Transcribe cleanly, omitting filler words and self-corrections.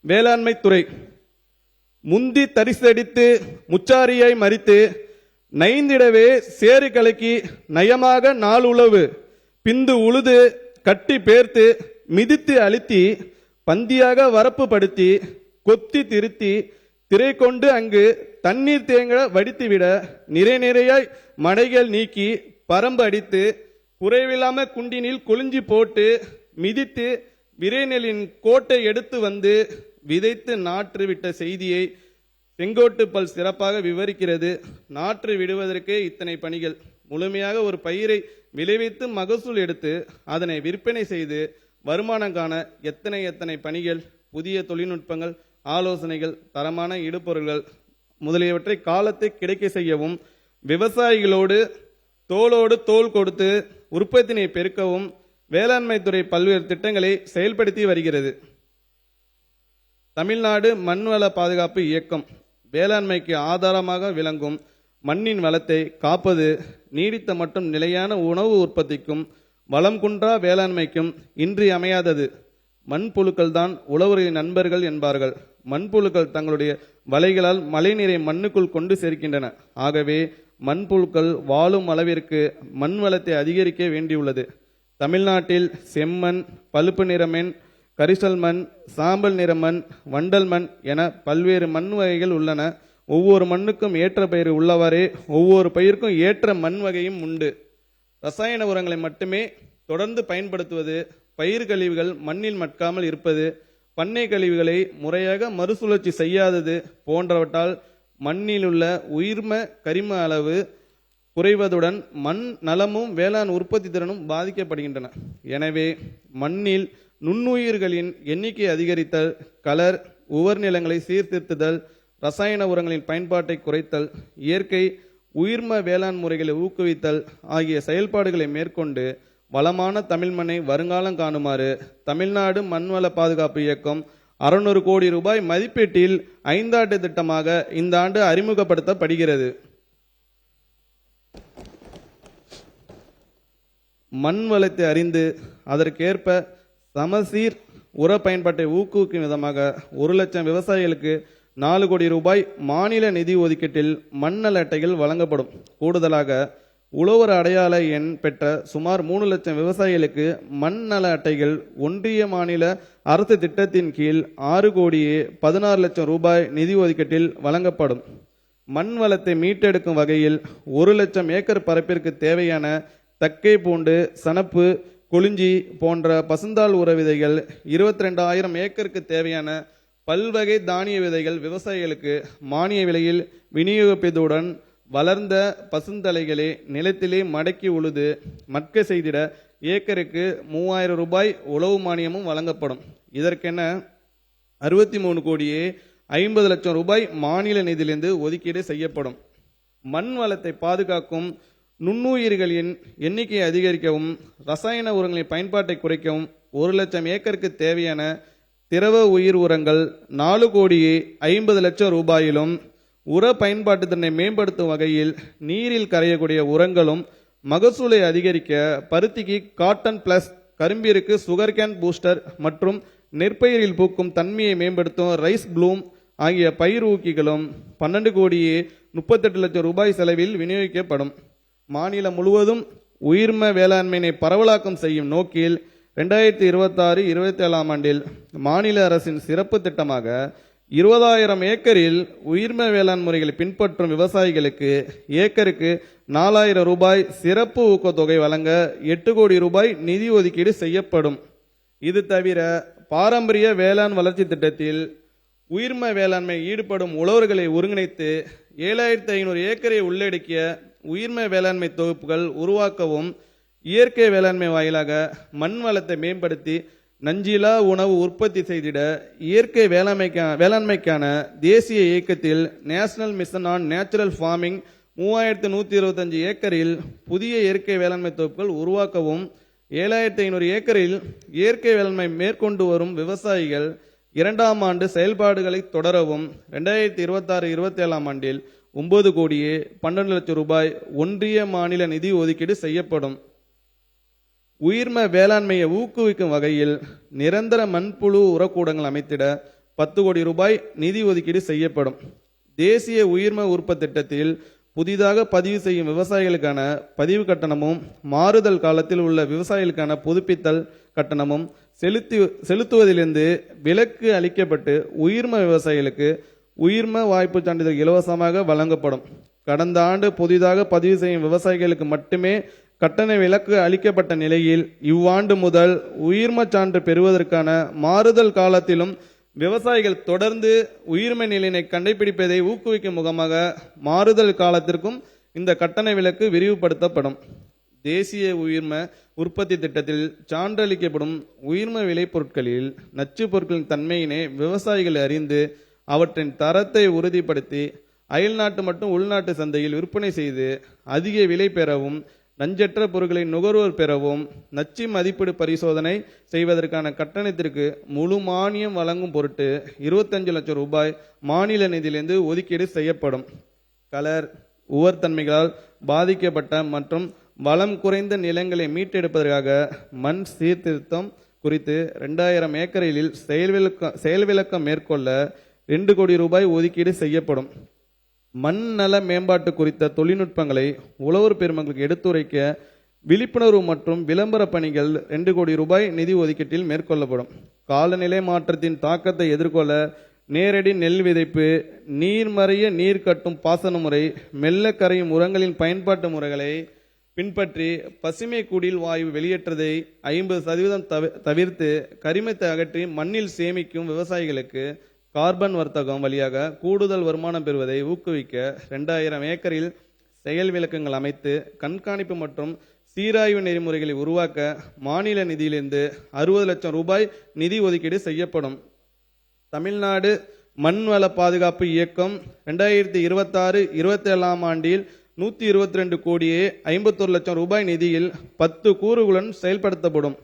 வேளாண்மை துறை முந்தி தரிசடித்து முச்சாரியை மறித்து நைந்திடவே சேறு கலக்கி நயமாக நாளுளவு பிந்து உழுது கட்டி பேர்த்து மிதித்து அழுத்தி பந்தியாக வரப்பு படுத்தி கொத்தி திருத்தி திரை கொண்டு அங்கு தண்ணீர் தேங்க வடித்துவிட நிறையாய் மடைகள் நீக்கி பரம்பு அடித்து குறைவில்லாம குண்டினில் குளிஞ்சி போட்டு மிதித்து விரைநெலின் கோட்டை எடுத்து வந்து விதைத்து நாற்று விட்ட செய்தியை செங்கோட்டு பல் சிறப்பாக விவரிக்கிறது. நாற்று விடுவதற்கே இத்தனை பணிகள். முழுமையாக ஒரு பயிரை விளைவித்து மகசூல் எடுத்து அதனை விற்பனை செய்து வருமானம் காண எத்தனை பணிகள், புதிய தொழில்நுட்பங்கள், ஆலோசனைகள், தரமான இடுபொருள்கள் முதலியவற்றை காலத்தை கிடைக்க செய்யவும் விவசாயிகளோடு தோளோடு தோள் கொடுத்து உற்பத்தினை பெருக்கவும் வேளாண்மை துறை பல்வேறு திட்டங்களை செயல்படுத்தி வருகிறது. தமிழ்நாடு மண்வள பாதுகாப்பு இயக்கம் வேளாண்மைக்கு ஆதாரமாக விளங்கும் மண்ணின் வளத்தை காப்பது நீடித்த மற்றும் நிலையான உணவு உற்பத்திக்கும் வளம் குன்றா வேளாண்மைக்கும் இன்றியமையாதது. மண்புழுக்கள் தான் உழவர்களின் நண்பர்கள் என்பார்கள். மண்புழுக்கள் தங்களுடைய வலைகளால் மழைநீரை மண்ணுக்குள் கொண்டு சேர்க்கின்றன. ஆகவே மண்புழுக்கள் வாழும் அளவிற்கு மண் வளத்தை அதிகரிக்க வேண்டியுள்ளது. தமிழ்நாட்டில் செம்மண், பழுப்பு நிற மண், கரிசல் மண், சாம்பல் நிற மண், வண்டல் மண் என பல்வேறு மண் வகைகள் உள்ளன. ஒவ்வொரு மண்ணுக்கும் ஏற்ற பயிர் உள்ளவாறே ஒவ்வொரு பயிருக்கும் ஏற்ற மண் வகையும் உண்டு. ரசாயன உரங்களை மட்டுமே தொடர்ந்து பயன்படுத்துவது, பயிர் கழிவுகள் மண்ணில் மட்காமல் இருப்பது, பண்ணை கழிவுகளை முறையாக மறுசுழற்சி செய்யாதது போன்றவற்றால் மண்ணில் உள்ள உயிர்ம கரிம அளவு குறைவதுடன் மண் நலமும் வேளாண் உற்பத்தி திறனும் பாதிக்கப்படுகின்றன. எனவே மண்ணில் நுண்ணுயிர்களின் எண்ணிக்கை அதிகரித்தல், கலர் உவர் நிலங்களை சீர்திருத்துதல், ரசாயன உரங்களின் பயன்பாட்டை குறைத்தல், இயற்கை உயிர்ம வேளாண் முறைகளை ஊக்குவித்தல் ஆகிய செயல்பாடுகளை மேற்கொண்டு வளமான தமிழ் மண்ணை வருங்காலம் காணுமாறு தமிழ்நாடு மண்வள பாதுகாப்பு இயக்கம் 600 கோடி ரூபாய் மதிப்பீட்டில் 5ஆண்டு திட்டமாக இந்த ஆண்டு அறிமுகப்படுத்தப்படுகிறது. மண் வளத்தை அறிந்து அதற்கேற்ப சமசீர் உர பயன்பாட்டை ஊக்குவிக்கும் விதமாக 1 லட்சம் விவசாயிகளுக்கு 4 கோடி ரூபாய் மாநில நிதி ஒதுக்கீட்டில் மண்ணல் அட்டைகள் வழங்கப்படும். கூடுதலாக உழவர் அடையாள எண் பெற்ற சுமார் 3 லட்சம் விவசாயிகளுக்கு மண் நல அட்டைகள் ஒன்றிய மாநில அரசு திட்டத்தின் கீழ் 6 கோடியே 16 லட்சம் ரூபாய் நிதி ஒதுக்கீட்டில் வழங்கப்படும். மண் வளத்தை மீட்டெடுக்கும் வகையில் 1 லட்சம் ஏக்கர் பரப்பிற்கு தேவையான தக்கை பூண்டு, சணப்பு, கொளிஞ்சி போன்ற பசுந்தாள் உர விதைகள், 22,000 ஏக்கருக்கு தேவையான பல்வகை தானிய விதைகள் விவசாயிகளுக்கு மானிய விலையில் விநியோகிப்பதுடன் வளர்ந்த பசுந்தலைகளை நிலத்திலே மடக்கி உழுது மட்க செய்திட ஏக்கருக்கு 3000 ரூபாய் உழவு மானியமும் வழங்கப்படும். இதற்கென 63 கோடியே 50 லட்சம் ரூபாய் மாநில நிதியிலிருந்து ஒதுக்கீடு செய்யப்படும். மண் வளத்தை பாதுகாக்கும் நுண்ணுயிர்களின் எண்ணிக்கையை அதிகரிக்கவும் ரசாயன உரங்களின் பயன்பாட்டை குறைக்கவும் 1 லட்சம் ஏக்கருக்கு தேவையான திரவ உயிர் உரங்கள் 4 கோடியே 50 லட்சம் ரூபாயிலும், உர பயன்பாட்டு திறனை மேம்படுத்தும் வகையில் நீரில் கரையக்கூடிய உரங்களும், மகசூலை அதிகரிக்க பருத்திக்கு காட்டன் பிளஸ், கரும்பிற்கு சுகர் கேன் பூஸ்டர் மற்றும் நெற்பயிரில் பூக்கும் தன்மையை மேம்படுத்தும் ரைஸ் ப்ளூம் ஆகிய பயிர் ஊக்கிகளும் 12 கோடியே 38 லட்சம் ரூபாய் செலவில் விநியோகிக்கப்படும். மாநிலம் முழுவதும் உயிர்ம வேளாண்மையை பரவலாக்கம் செய்யும் நோக்கில் 2026-27 ஆண்டில் மாநில அரசின் சிறப்பு திட்டமாக 20,000 ஏக்கரில் உயிர்ம வேளாண் முறைகளை பின்பற்றும் விவசாயிகளுக்கு ஏக்கருக்கு 4,000 ரூபாய் சிறப்பு ஊக்கத்தொகை வழங்க 8 கோடி ரூபாய் நிதி ஒதுக்கீடு செய்யப்படும். இது தவிர பாரம்பரிய வேளாண் வளர்ச்சி திட்டத்தில் உயிர்ம வேளாண்மை ஈடுபடும் உழவர்களை ஒருங்கிணைத்து 7,500 ஏக்கரை உள்ளடக்கிய உயிர்ம வேளாண்மை தொகுப்புகள் உருவாக்கவும், இயற்கை வேளாண்மை வாயிலாக மண் வளத்தை மேம்படுத்தி நஞ்சிலா உணவு உற்பத்தி செய்திட இயற்கை வேளாண்மைக்கான தேசிய இயக்கத்தில் national mission on natural farming 3125 ஏக்கரில் புதிய இயற்கை வேளாண்மை தொகுப்புகள் உருவாக்கவும், 7,500 ஏக்கரில் இயற்கை வேளாண்மை மேற்கொண்டு வரும் விவசாயிகள் 2ஆம் ஆண்டு செயல்பாடுகளை தொடரவும் 2026-27 ஆண்டில் 9 கோடியே 12 லட்சம் ரூபாய் ஒன்றிய மாநில நிதி ஒதுக்கீடு செய்யப்படும். உயிர்ம வேளாண்மையை ஊக்குவிக்கும் வகையில் நிரந்தர மண்புழு உரக்கூடங்கள் அமைத்திட 10 கோடி ரூபாய் நிதி ஒதுக்கீடு செய்யப்படும். தேசிய உயிர்ம உற்பத்தி திட்டத்தில் புதிதாக பதிவு செய்யும் விவசாயிகளுக்கான பதிவு கட்டணமும் மாறுதல் காலத்தில் உள்ள விவசாயிகளுக்கான புதுப்பித்தல் கட்டணமும் செலுத்துவதிலிருந்து விலக்கு அளிக்கப்பட்டு உயிர்ம விவசாயிகளுக்கு உயிர்ம வாய்ப்பு சான்றிதழ் இலவசமாக வழங்கப்படும். கடந்த ஆண்டு புதிதாக பதிவு செய்யும் விவசாயிகளுக்கு மட்டுமே கட்டண விலக்கு அளிக்கப்பட்ட நிலையில் இவ்வாண்டு முதல் உயிர்ம சான்று பெறுவதற்கான மாறுதல் காலத்திலும் விவசாயிகள் தொடர்ந்து உயிர்ம நிலையினை கண்டுபிடிப்பதை ஊக்குவிக்கும் முகமாக மாறுதல் காலத்திற்கும் இந்த கட்டண விலக்கு விரிவுபடுத்தப்படும். தேசிய உயிர்ம உற்பத்தி திட்டத்தில் சான்றளிக்கப்படும் உயிர்ம விளைபொருட்களில் நச்சு பொருட்களின் தன்மையினை விவசாயிகள் அறிந்து அவற்றின் தரத்தை உறுதிப்படுத்தி அயல்நாட்டு மற்றும் உள்நாட்டு சந்தையில் விற்பனை செய்து அதிக விலை பெறவும் நஞ்சற்ற பொருட்களை நுகர்வோர் பெறவும் நச்சு மதிப்பீடு பரிசோதனை செய்வதற்கான கட்டணத்திற்கு முழு மானியம் வழங்கும் பொருட்டு 25 லட்சம் ரூபாய் மாநில நிதியிலிருந்து ஒதுக்கீடு செய்யப்படும். கலர் உவர்த்தன்மைகளால் பாதிக்கப்பட்ட மற்றும் வளம் குறைந்த நிலங்களை மீட்டெடுப்பதற்காக மண் சீர்திருத்தம் குறித்து 2000 ஏக்கரில் செயல்விளக்கம் மேற்கொள்ள 2 கோடி ரூபாய் ஒதுக்கீடு செய்யப்படும். மண் நல மேம்பாட்டு குறித்த தொழில்நுட்பங்களை உழவர் பெருமக்களுக்கு எடுத்துரைக்க விழிப்புணர்வு மற்றும் விளம்பர பணிகள் 2 கோடி ரூபாய் நிதி ஒதுக்கீட்டில் மேற்கொள்ளப்படும். காலநிலை மாற்றத்தின் தாக்கத்தை எதிர்கொள்ள நேரடி நெல் விதைப்பு, நீர்மறைய நீர் கட்டும் பாசன முறை, மெல்ல கரையும் உரங்களின் பயன்பாட்டு முறைகளை பின்பற்றி பசுமை குடில் வாயு வெளியேற்றதை 50% தவிர்த்து கரிமத்தை அகற்றி மண்ணில் சேமிக்கும் விவசாயிகளுக்கு கார்பன் வர்த்தகம் வழியாக கூடுதல் வருமானம் பெறுவதை ஊக்குவிக்க 2000 ஏக்கரில் செயல் விளக்கங்கள் அமைத்து கண்காணிப்பு மற்றும் சீராய்வு நெறிமுறைகளை உருவாக்க மாநில நிதியிலிருந்து 60 லட்சம் ரூபாய் நிதி ஒதுக்கீடு செய்யப்படும். தமிழ்நாடு மண்வள பாதுகாப்பு இயக்கம் 2026-27 ஆண்டில் 122 கோடியே 51 லட்சம் ரூபாய் நிதியில் 10 கூறுகளுடன் செயல்படுத்தப்படும்.